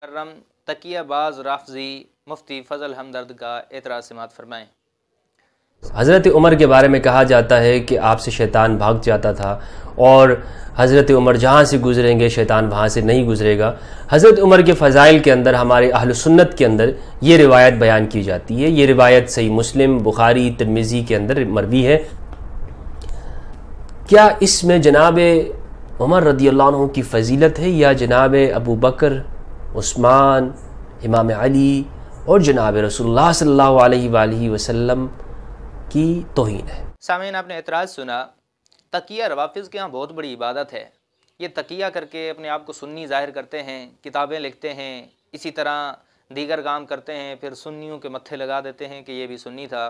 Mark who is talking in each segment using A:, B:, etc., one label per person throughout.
A: کرم تقیہ باز رافضی مفتی فضل ہمدرد کا اعتراض سماعت فرمائیں۔
B: حضرت عمر کے بارے میں کہا جاتا ہے کہ آپ سے شیطان بھاگ جاتا تھا اور حضرت عمر جہاں سے گزریں گے شیطان وہاں سے نہیں گزرے گا۔ حضرت عمر کے فضائل کے اندر ہمارے اہل سنت کے اندر یہ روایت بیان کی جاتی ہے، یہ روایت صحیح مسلم، بخاری، ترمذی کے اندر مروی ہے۔ کیا اس میں جناب عمر رضی اللہ عنہ کی فضیلت ہے یا جناب ابو بکر، عثمان، امام علی اور جناب رسول اللہ صلی اللہ علیہ وآلہ وسلم کی توہین ہے؟
A: سامعین، آپ نے اعتراض سنا۔ تقیہ روافض کے ہاں بہت بڑی عبادت ہے۔ یہ تقیہ کر کے اپنے آپ کو سنی ظاہر کرتے ہیں، کتابیں لکھتے ہیں، اسی طرح دیگر کام کرتے ہیں، پھر سنیوں کے متھے لگا دیتے ہیں کہ یہ بھی سنی تھا۔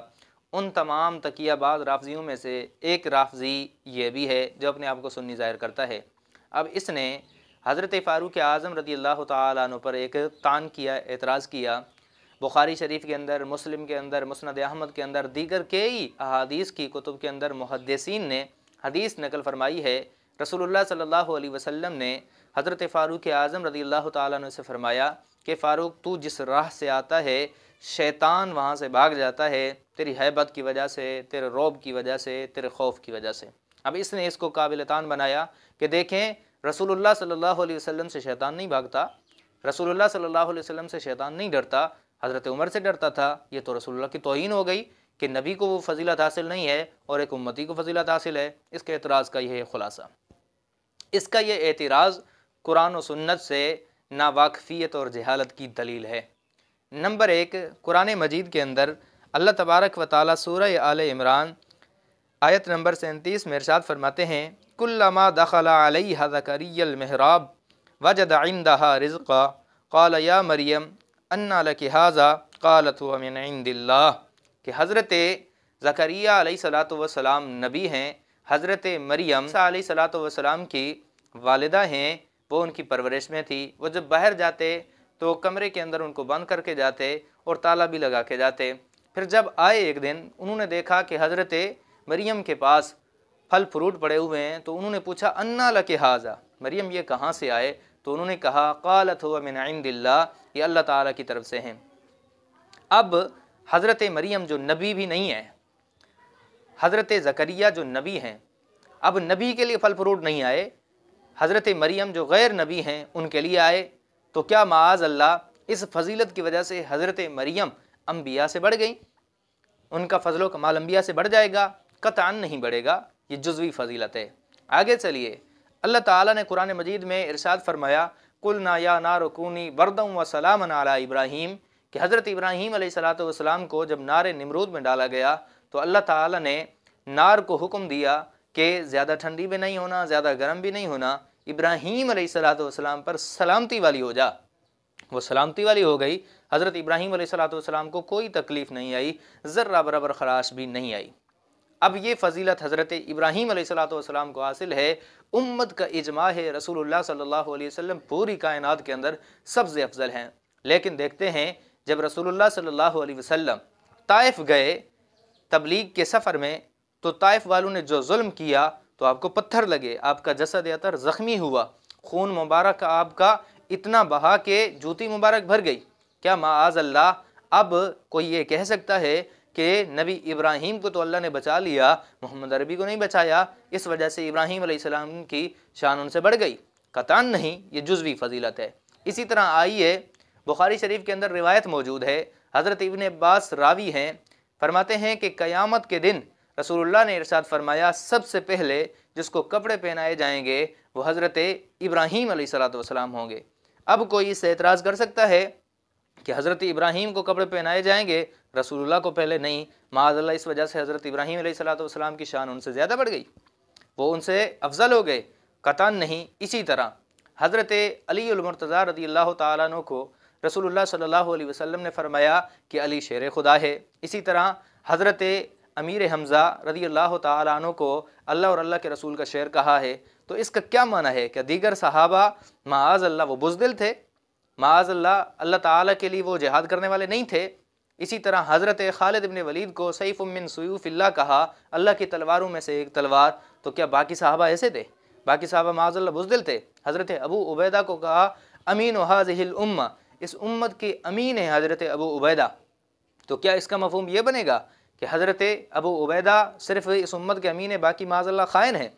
A: ان تمام تقیہ باز رافضیوں میں سے ایک رافضی یہ بھی ہے جو اپنے آپ کو سنی ظاہر کرتا ہے۔ اب اس نے حضرت فاروق اعظم رضی اللہ تعالیٰ عنہ پر ایک طعن کیا، اعتراض کیا۔ بخاری شریف کے اندر، مسلم کے اندر، مسند احمد کے اندر، دیگر کئی احادیث کی کتب کے اندر محدثین نے حدیث نقل فرمائی ہے۔ رسول اللہ صلی اللہ علیہ وسلم نے حضرت فاروق اعظم رضی اللہ تعالیٰ عنہ سے فرمایا کہ فاروق، تو جس راہ سے آتا ہے شیطان وہاں سے بھاگ جاتا ہے، تیری ہیبت کی وجہ سے، تیرے رعب کی وجہ سے، تیرے خوف کی وجہ سے۔ اب اس نے اس کو قابل طعن بنایا کہ دیکھیں، رسول اللہ صلی اللہ علیہ وسلم سے شیطان نہیں بھاگتا، رسول اللہ صلی اللہ علیہ وسلم سے شیطان نہیں ڈرتا، حضرت عمر سے ڈرتا تھا۔ یہ تو رسول اللہ کی توہین ہو گئی کہ نبی کو وہ فضیلت حاصل نہیں ہے اور ایک امتی کو فضیلت حاصل ہے۔ اس کے اعتراض کا یہ خلاصہ۔ اس کا یہ اعتراض قرآن و سنت سے ناواقفیت اور جہالت کی دلیل ہے۔ نمبر ایک، قرآن مجید کے اندر اللہ تبارک و تعالیٰ سورہ آل عمران آیت نمبر 37 میں ارشاد فرماتے ہیں، کلما دخل علیہا زکریا المحراب وجد عندہا رزقا قال یا مریم انا لک ھذا قالت هو من عند اللہ، کہ حضرت زکریہ علیہ السلام نبی ہیں، حضرت مریم علیہ السلام کی والدہ ہیں، وہ ان کی پرورش میں تھی۔ وہ جب باہر جاتے تو کمرے کے اندر ان کو بند کر کے جاتے اور تالا بھی لگا کے جاتے۔ پھر جب آئے ایک دن، انہوں نے دیکھا کہ حضرت مریم کے پاس پھل فروٹ پڑے ہوئے ہیں، تو انہوں نے پوچھا انا لک ھذا، مریم یہ کہاں سے آئے؟ تو انہوں نے کہا قالت هو من عند اللہ، یہ اللہ تعالیٰ کی طرف سے ہیں۔ اب حضرت مریم جو نبی بھی نہیں ہے، حضرت زکریا جو نبی ہیں، اب نبی کے لیے پھل فروٹ نہیں آئے، حضرت مریم جو غیر نبی ہیں ان کے لیے آئے، تو کیا معاذ اللہ اس فضیلت کی وجہ سے حضرت مریم انبیاء سے بڑھ گئیں؟ ان کا فضل و کمال انبیاء سے بڑھ جائے گا؟ قطعاً نہیں بڑھے گا، یہ جزوی فضیلت ہے۔ آگے چلیے، اللہ تعالیٰ نے قرآن مجید میں ارشاد فرمایا، قلنا یا نار کونی بردا و سلاما علی ابراہیم، کہ حضرت ابراہیم علیہ السلام کو جب نار نمرود میں ڈالا گیا تو اللہ تعالیٰ نے نار کو حکم دیا کہ زیادہ ٹھنڈی بھی نہیں ہونا، زیادہ گرم بھی نہیں ہونا، ابراہیم علیہ السلام پر سلامتی والی ہو جا۔ وہ سلامتی والی ہو گئی، حضرت ابراہیم علیہ السلام کو کوئی تکلیف نہیں آئی، ذرہ برابر خراش بھی نہیں آئی۔ اب یہ فضیلت حضرت ابراہیم علیہ السلام کو حاصل ہے، امت کا اجماع ہے، رسول اللہ صلی اللہ علیہ وسلم پوری کائنات کے اندر سب سے افضل ہیں۔ لیکن دیکھتے ہیں جب رسول اللہ صلی اللہ علیہ وسلم طائف گئے تبلیغ کے سفر میں، تو طائف والوں نے جو ظلم کیا تو آپ کو پتھر لگے، آپ کا جسد اطہر زخمی ہوا، خون مبارک آپ کا اتنا بہا کہ جوتی مبارک بھر گئی۔ کیا معاذ اللہ اب کوئی یہ کہہ سکتا ہے کہ نبی ابراہیم کو تو اللہ نے بچا لیا، محمد عربی کو نہیں بچایا، اس وجہ سے ابراہیم علیہ السلام کی شان ان سے بڑھ گئی؟ قطعاً نہیں، یہ جزوی فضیلت ہے۔ اسی طرح آئیے، بخاری شریف کے اندر روایت موجود ہے، حضرت ابن عباس راوی ہیں، فرماتے ہیں کہ قیامت کے دن رسول اللہ نے ارشاد فرمایا، سب سے پہلے جس کو کپڑے پہنائے جائیں گے وہ حضرت ابراہیم علیہ السلام ہوں گے۔ اب کوئی اس سے اعتراض کر سکتا ہے کہ حضرت ابراہیم کو کپڑے پہنائے جائیں گے، رسول اللہ کو پہلے نہیں؟ معاذ اللہ، اس وجہ سے حضرت ابراہیم علیہ السلام کی شان ان سے زیادہ بڑھ گئی، وہ ان سے افضل ہو گئے؟ قطعاً نہیں۔ اسی طرح حضرت علی المرتضیٰ رضی اللہ تعالیٰ عنہ کو رسول اللہ صلی اللہ علیہ وسلم نے فرمایا کہ علی شیر خدا ہے۔ اسی طرح حضرت امیر حمزہ رضی اللہ تعالیٰ عنہ کو اللہ اور اللہ کے رسول کا شعر کہا ہے۔ تو اس کا کیا معنی ہے؟ کہ دیگر صحابہ معاذ اللہ وہ بزدل تھے، معاذ اللہ اللہ تعالیٰ کے لیے وہ جہاد کرنے والے نہیں تھے؟ اسی طرح حضرت خالد بن ولید کو سیف من سیوف اللہ کہا، اللہ کی تلواروں میں سے ایک تلوار، تو کیا باقی صحابہ ایسے تھے؟ باقی صحابہ معاذ اللہ بزدل تھے؟ حضرت ابو عبیدہ کو کہا امین هذه الامہ، اس امت کے امین ہیں حضرت ابو عبیدہ، تو کیا اس کا مفہوم یہ بنے گا کہ حضرت ابو عبیدہ صرف اس امت کے امین ہیں، باقی معاذ اللہ خائن ہیں؟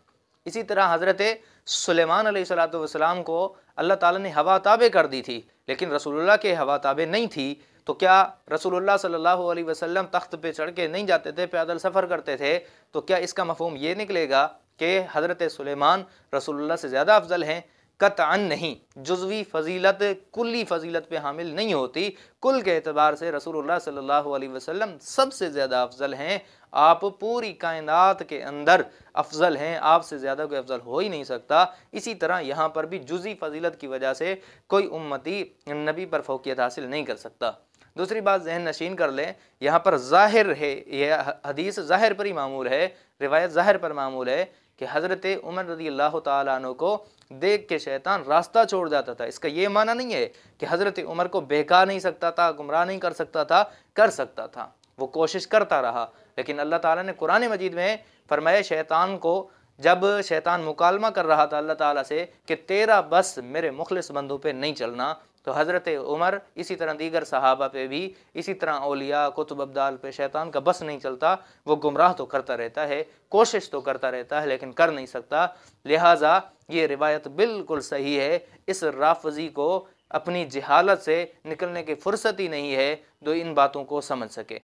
A: اسی طرح حضرت سلیمان علیہ السلام کو اللہ تعالیٰ نے ہوا تابع کر دی تھی، لیکن رسول اللہ کے ہوا تابع نہیں تھی، تو کیا رسول اللہ صلی اللہ علیہ وسلم تخت پہ چڑھ کے نہیں جاتے تھے، پیدل سفر کرتے تھے؟ تو کیا اس کا مفہوم یہ نکلے گا کہ حضرت سلیمان رسول اللہ سے زیادہ افضل ہیں؟ قطعاً نہیں۔ جزوی فضیلت کلی فضیلت پہ حامل نہیں ہوتی، کل کے اعتبار سے رسول اللہ صلی اللہ علیہ وسلم سب سے زیادہ افضل ہیں۔ آپ پوری کائنات کے اندر افضل ہیں، آپ سے زیادہ کوئی افضل ہو ہی نہیں سکتا۔ اسی طرح یہاں پر بھی جزوی فضیلت کی وجہ سے کوئی امتی نبی پر فوقیت حاصل نہیں کر سکتا۔ دوسری بات ذہن نشین کر لیں، یہاں پر ظاہر ہے، یہ حدیث ظاہر پر ہی معمول ہے، روایت ظاہر پر معمول ہے کہ حضرت عمر رضی اللہ تعالیٰ عنہ کو دیکھ کے شیطان راستہ چھوڑ جاتا تھا۔ اس کا یہ معنی نہیں ہے کہ حضرت عمر کو بہکا نہیں سکتا تھا، گمراہ نہیں کر سکتا تھا، کر سکتا تھا، وہ کوشش کرتا رہا، لیکن اللہ تعالیٰ نے قرآن مجید میں فرمایا شیطان کو، جب شیطان مکالمہ کر رہا تھا اللہ تعالیٰ سے کہ تیرا بس میرے مخلص بندوں پہ نہیں چلنا، تو حضرت عمر اسی طرح دیگر صحابہ پہ بھی، اسی طرح اولیاء قطب ابدال پہ شیطان کا بس نہیں چلتا، وہ گمراہ تو کرتا رہتا ہے، کوشش تو کرتا رہتا ہے، لیکن کر نہیں سکتا۔ لہٰذا یہ روایت بالکل صحیح ہے، اس رافضی کو اپنی جہالت سے نکلنے کی فرصت ہی نہیں ہے جو ان باتوں کو سمجھ سکے۔